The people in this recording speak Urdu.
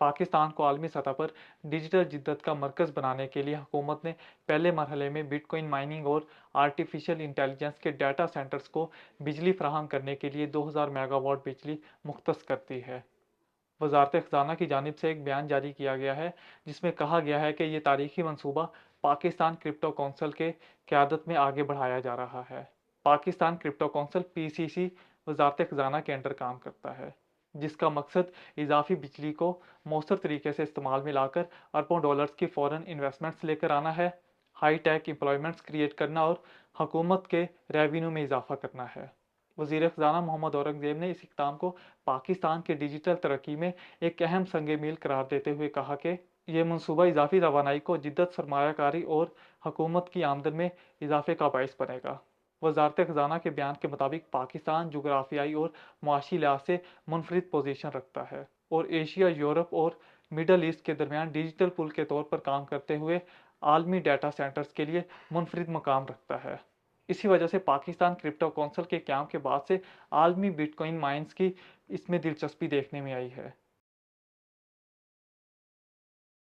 پاکستان کو عالمی سطح پر ڈیجیٹل جدت کا مرکز بنانے کے لیے حکومت نے پہلے مرحلے میں بٹ کوائن مائننگ اور آرٹیفیشل انٹیلیجنس کے ڈیٹا سینٹرز کو بجلی فراہم کرنے کے لیے 2000 میگا واٹ بجلی مختص کر دی ہے۔ وزارت خزانہ کی جانب سے ایک بیان جاری کیا گیا ہے جس میں کہا گیا ہے کہ یہ تاریخی منصوبہ پاکستان کرپٹو کونسل کے قیادت میں آگے بڑھایا جا رہا ہے۔ پاکستان کرپٹو کونسل PCC وزارت خزانہ کے انڈر کام کرتا ہے، جس کا مقصد اضافی بجلی کو مؤثر طریقے سے استعمال میں لا کر اربوں ڈالرز کی فورن انویسٹمنٹس لے کر آنا ہے، ہائی ٹیک امپلائمنٹس کریٹ کرنا اور حکومت کے ریونیو میں اضافہ کرنا ہے۔ وزیر خزانہ محمد اورنگزیب نے اس اقدام کو پاکستان کے ڈیجیٹل ترقی میں ایک اہم سنگ میل قرار دیتے ہوئے کہا کہ یہ منصوبہ اضافی توانائی کو جدت، سرمایہ کاری اور حکومت کی آمدن میں اضافے کا باعث بنے گا۔ وزارت خزانہ کے بیان کے مطابق پاکستان جغرافیائی اور معاشی لحاظ سے منفرد پوزیشن رکھتا ہے اور ایشیا، یورپ اور مڈل ایسٹ کے درمیان ڈیجیٹل پل کے طور پر کام کرتے ہوئے عالمی ڈیٹا سینٹرز کے لیے منفرد مقام رکھتا ہے۔ اسی وجہ سے پاکستان کرپٹو کونسل کے قیام کے بعد سے عالمی بٹ کوائن مائنز کی اس میں دلچسپی دیکھنے میں آئی ہے۔